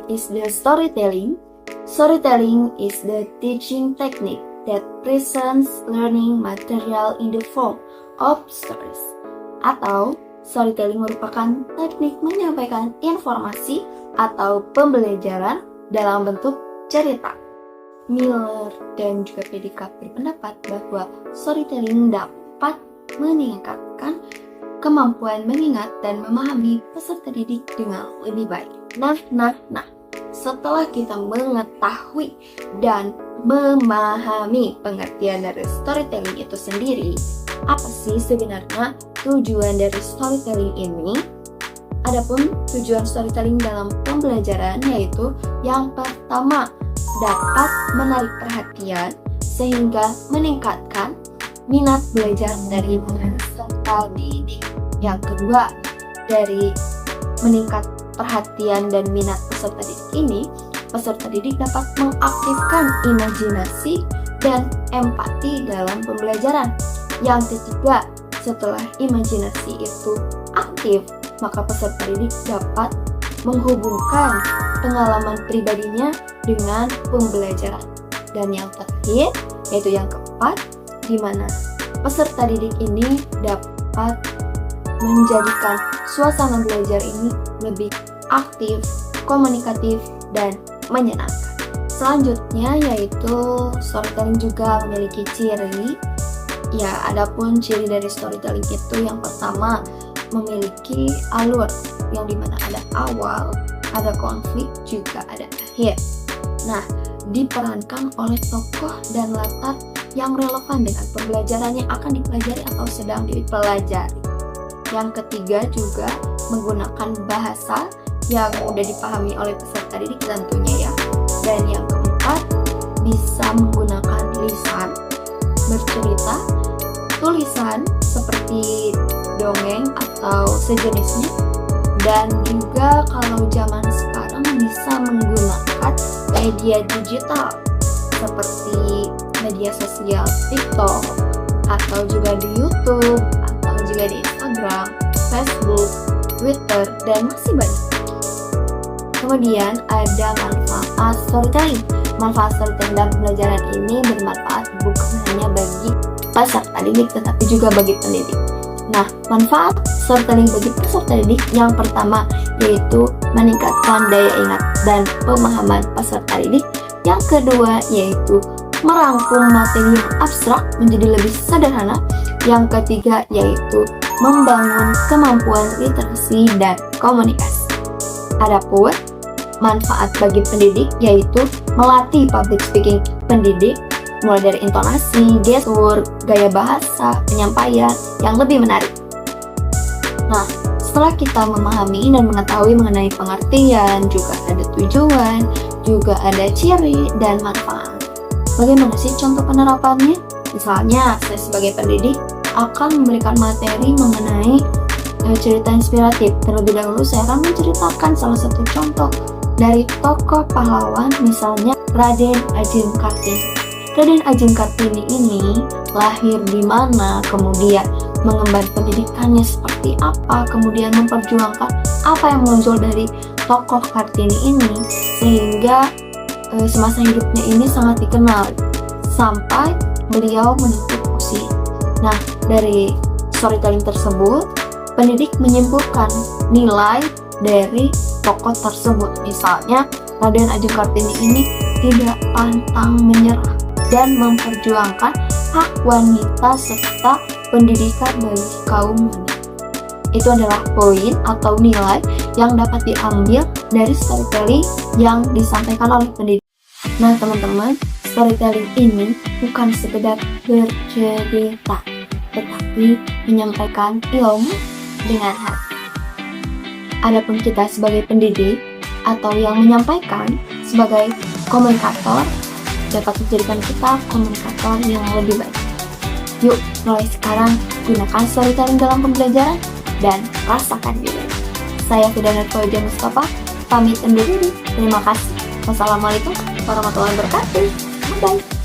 is the storytelling? Storytelling is the teaching technique that presents learning material in the form of stories. Atau, storytelling merupakan teknik menyampaikan informasi atau pembelajaran dalam bentuk cerita. Miller dan juga Pedikat berpendapat bahwa storytelling dapat meningkatkan kemampuan mengingat dan memahami peserta didik dengan lebih baik. Nah, setelah kita mengetahui dan memahami pengertian dari storytelling itu sendiri, apa sih sebenarnya tujuan dari storytelling ini? Adapun tujuan storytelling dalam pembelajaran yaitu yang pertama, dapat menarik perhatian sehingga meningkatkan minat belajar dari peserta didik. Yang kedua, dari meningkat perhatian dan minat peserta didik ini, peserta didik dapat mengaktifkan imajinasi dan empati dalam pembelajaran. Yang ketiga, setelah imajinasi itu aktif, maka peserta didik dapat menghubungkan pengalaman pribadinya dengan pembelajaran. Dan yang terakhir, yaitu yang keempat, di mana peserta didik ini dapat menjadikan suasana belajar ini lebih aktif, komunikatif, dan menyenangkan. Selanjutnya yaitu storytelling juga memiliki ciri. Ya, adapun ciri dari storytelling itu yang pertama memiliki alur yang dimana ada awal, ada konflik, juga ada akhir. Nah, diperankan oleh tokoh dan latar yang relevan dengan pembelajaran yang akan dipelajari atau sedang dipelajari. Yang ketiga juga menggunakan bahasa yang mudah dipahami oleh peserta didik tentunya ya. Dan yang keempat bisa menggunakan lisan, bercerita, tulisan seperti dongeng atau sejenisnya. Dan juga kalau zaman sekarang bisa menggunakan media digital seperti media sosial TikTok atau juga di YouTube atau juga di Instagram, Facebook, Twitter, dan masih banyak. Kemudian ada manfaat storytelling. Manfaat storytelling dalam pembelajaran ini bermanfaat bukan hanya bagi peserta didik tetapi juga bagi pendidik. Nah, manfaat storytelling bagi peserta didik yang pertama yaitu meningkatkan daya ingat dan pemahaman peserta didik. Yang kedua yaitu merangkum materi yang abstrak menjadi lebih sederhana. Yang ketiga yaitu membangun kemampuan literasi dan komunikasi. Adapun manfaat bagi pendidik yaitu melatih public speaking pendidik mulai dari intonasi, gestur, gaya bahasa, penyampaian yang lebih menarik. Nah, setelah kita memahami dan mengetahui mengenai pengertian, juga ada tujuan, juga ada ciri dan manfaat. Bagaimana sih contoh penerapannya? Misalnya, saya sebagai pendidik akan memberikan materi mengenai cerita inspiratif. Terlebih dahulu saya akan menceritakan salah satu contoh dari tokoh pahlawan, misalnya Raden Ajeng Kartini. Raden Ajeng Kartini ini lahir di mana, kemudian mengemban pendidikannya seperti apa, kemudian memperjuangkan apa yang muncul dari tokoh Kartini ini, sehingga semasa hidupnya ini sangat dikenal sampai beliau menutup usia. Nah, dari storytelling tersebut, pendidik menyimpulkan nilai dari tokoh tersebut. Misalnya, Raden Ajeng Kartini ini tidak pantang menyerah dan memperjuangkan hak wanita serta pendidikan bagi kaum wanita. Itu adalah poin atau nilai yang dapat diambil dari storytelling yang disampaikan oleh pendidik. Nah teman-teman, storytelling ini bukan sekedar bercerita, tetapi menyampaikan ilmu dengan hati. Adapun kita sebagai pendidik atau yang menyampaikan sebagai komunikator dapat menjadikan kita komunikator yang lebih baik. Yuk, mulai sekarang gunakan storytelling dalam pembelajaran dan rasakan juga. Saya Fidanat Fauziah Mustafa, pamit undur diri. Terima kasih. Wassalamualaikum warahmatullahi wabarakatuh. Bye.